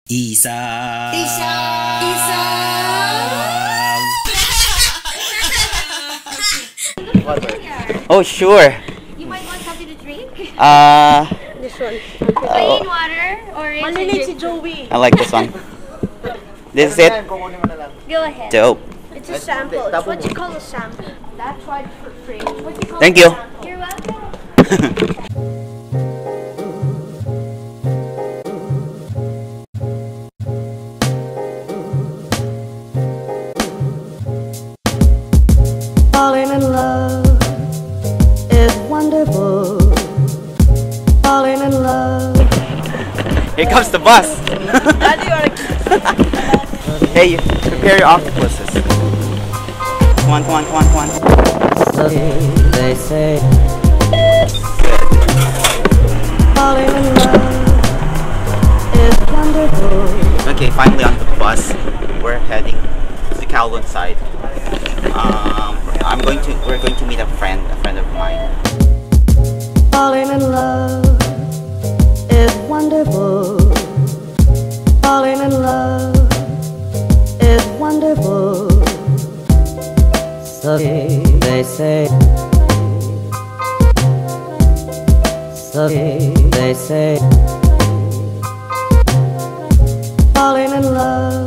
Isa. Oh, sure. You might want something to drink. This one. Plain water or Maliliit si Joey. I like this one. This is it. Go ahead. Dope. It's a sample. It's what you call a sample. That's why for free. What do you call Thank it? you. You're welcome. Falling in love is wonderful. Falling in love. Here comes the bus. Hey, prepare your octopuses. Come on, come on, come on, come on. They say. Falling in love is wonderful. Okay, finally on the bus. We're heading to the Kowloon side. We're going to meet a friend of mine. Falling in love is wonderful. Falling in love is wonderful. So they say. So they say. Falling in love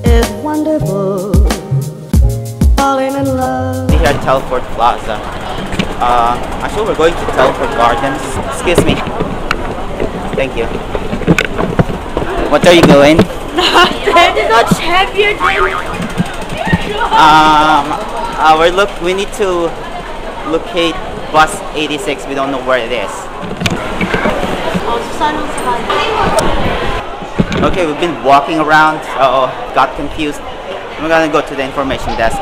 is wonderful. Falling in love. We're here at Teleport Plaza. Actually, we're going to Teleport Gardens. Excuse me. Thank you. What are you doing? It's not heavier than. We need to locate bus 86. We don't know where it is. Okay, we've been walking around, so got confused. We're gonna go to the information desk.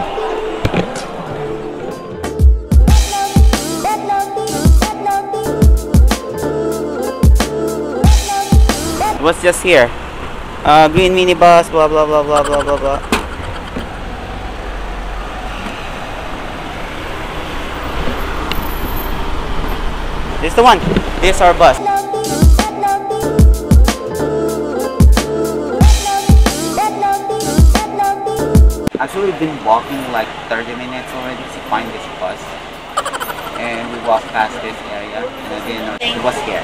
What's just here? Green minibus, blah blah blah blah blah blah blah. This is the one. This is our bus. Actually, we've been walking like 30 minutes already to find this bus. And we walked past this area and I didn't know it was here.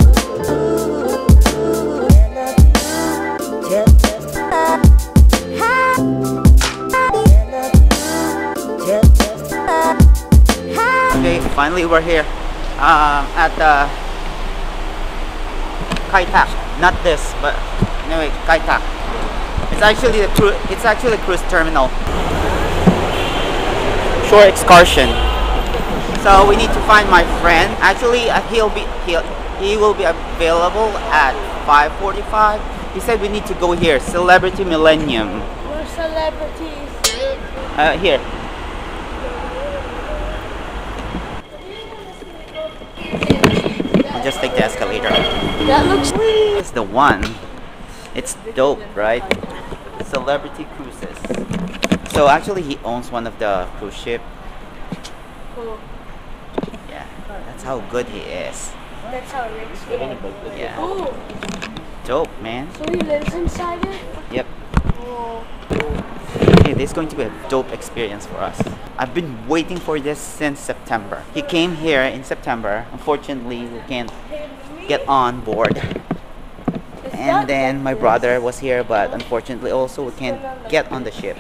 Okay, finally we're here at the Kai Tak. Not this, but anyway, Kai Tak. It's actually a cruise terminal. Shore excursion. So we need to find my friend. Actually, he will be available at 5:45. He said we need to go here, Celebrity Millennium. We're celebrities. Here. I'll just take the escalator. That looks sweet. It's the one. It's dope, right? Celebrity Cruises. So actually he owns one of the cruise ship. Cool. Yeah, that's how good he is. That's how rich he is. Yeah. Oh, Dope, man. so he lives inside it? Yep. Oh. Okay, this is going to be a dope experience for us. I've been waiting for this since September. He came here in September. Unfortunately, we can't get on board. And then my brother was here, but unfortunately also we can't get on the ship.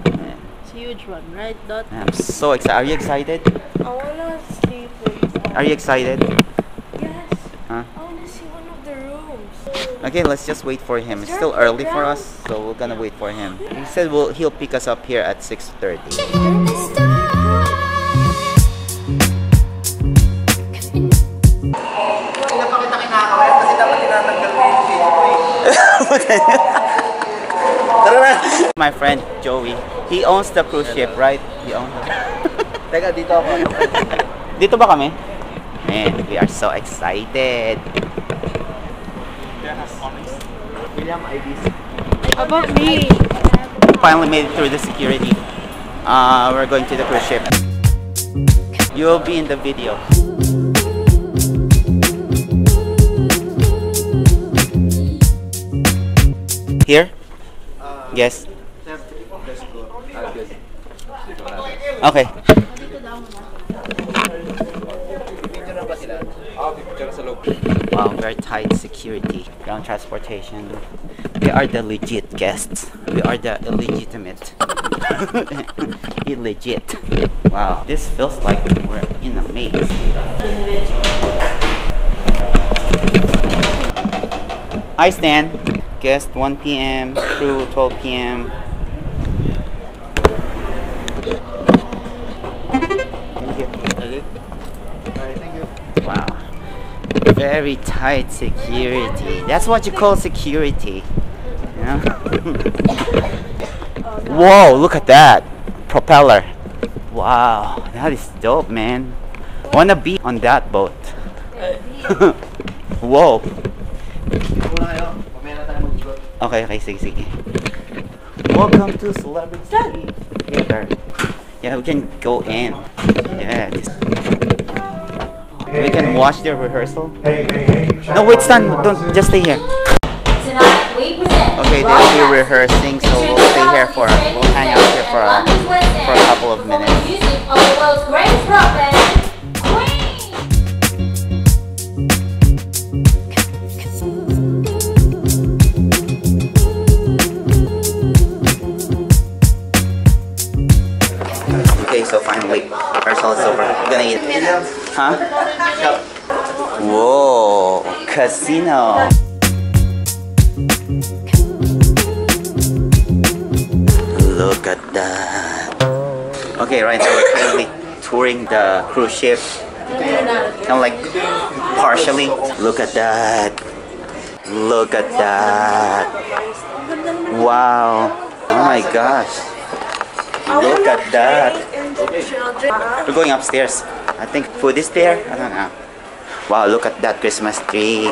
It's a huge one, right, Dot? I'm so excited. Are you excited? I wanna sleep with. Are you excited? Yes. Huh? I wanna see one of the rooms. Okay, let's just wait for him. It's still early for us, so we're gonna wait for him. He said he'll pick us up here at 6:30. My friend Joey, he owns the cruise ship, right? He owns it. Teka, dito ako. Dito ba kami? Man, we are so excited. William IDs. How about me? Finally made it through the security. We're going to the cruise ship. You will be in the video. Here? Yes. Okay. Wow, very tight security. Ground transportation. We are the legit guests. We are the illegitimate. Illegit. Wow, this feels like we're in a maze. Hi Stan. Guest 1 p.m. Crew 12 p.m. Thank you. Alright, thank you. Wow. Very tight security. That's what you call security. You know? Whoa, look at that. Propeller. Wow, that is dope, man. Wanna be on that boat. Whoa. Okay, sige. Welcome to Celebrity Theater. Yeah, we can go in. Yeah. We can watch the rehearsal. No, wait, Stan, don't, just stay here. Tonight we present Okay, they'll be rehearsing, so we'll stay here we'll hang out here for a couple of minutes. Music of the world's greatest rock band, Queen. Okay, so finally, rehearsal is over. We're gonna eat. Huh? Whoa, casino. Look at that. Okay, right now we're currently touring the cruise ship. Kind of like partially. Look at that. Look at that. Wow. Oh my gosh. Look at that. We're going upstairs. I think food is there. I don't know. Wow, look at that Christmas tree.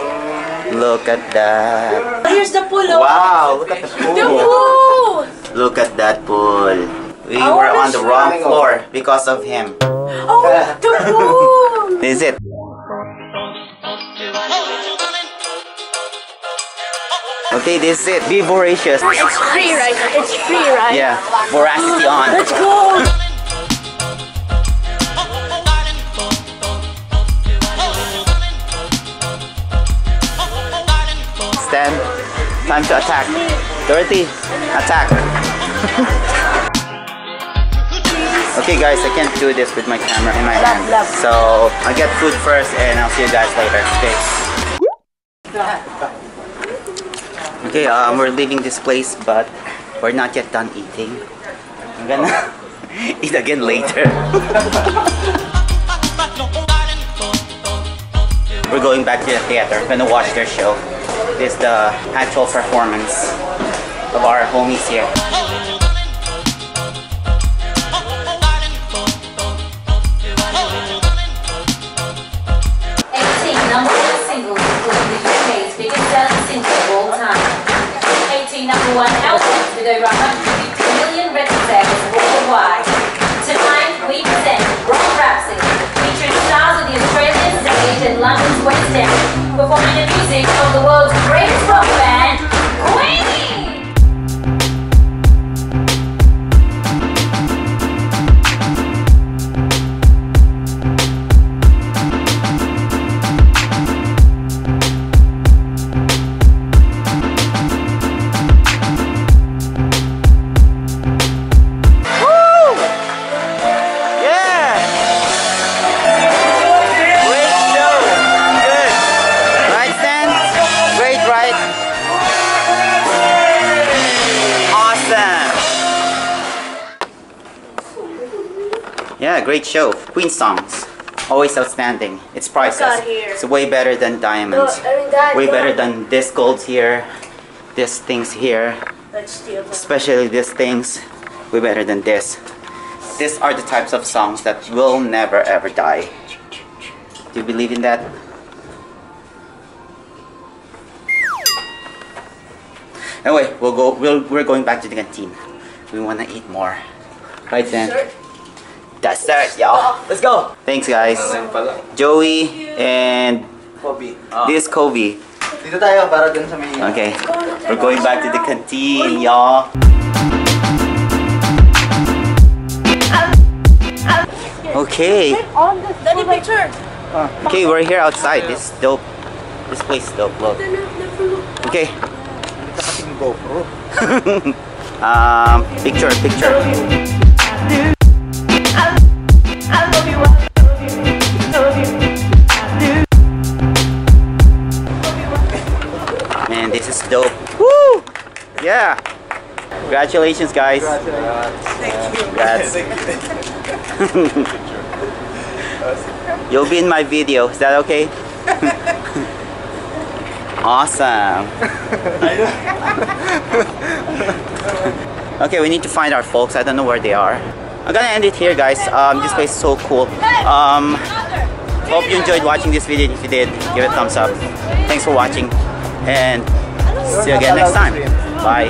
Look at that. Here's the pool. Wow, look at the pool. Look at that pool. We were on the wrong floor because of him. Oh, the pool. This is it. Okay, this is it. Be voracious. It's free, right? It's free, right? Yeah, voracity on. Let's go. Stand. Time to attack. Dorothie, attack. Okay guys, I can't do this with my camera in my hand. So I'll get food first and I'll see you guys later. Okay, we're leaving this place, but we're not yet done eating. I'm gonna eat again later. We're going back to the theater. We're gonna watch their show. This is the actual performance of our homies here. 18 number one singles, including the UK's biggest selling single of all time. 18 number one albums with over 150 million record sales worldwide. Tonight we present Rock Rhapsody, featuring stars of the Australian stage and London's West End, performing the music of the world's greatest rock band, Queen. Yeah, great show. Queen songs. Always outstanding. It's priceless. It's way better than diamonds. Way better than this golds here. This things here. Especially these things. Way better than this. These are the types of songs that will never ever die. Do you believe in that? Anyway, we're going back to the canteen. We wanna eat more. Right then. Dessert, y'all. Let's go. Thanks, guys. Joey and Kobe. this Kobe. Dito tayo para dun sa may... Okay, we're going back to the canteen, y'all. Okay. Daddy, picture. Okay, we're here outside. This is dope. This place is dope. Look. Okay. Kasing GoPro. Picture. Man, this is dope. Woo! Yeah. Congratulations, guys. Congrats. You'll be in my video. Is that okay? Awesome. Okay, we need to find our folks. I don't know where they are. I'm gonna end it here, guys. This place is so cool. Hope you enjoyed watching this video. If you did, give it a thumbs up. Thanks for watching, and see you again next time. Bye.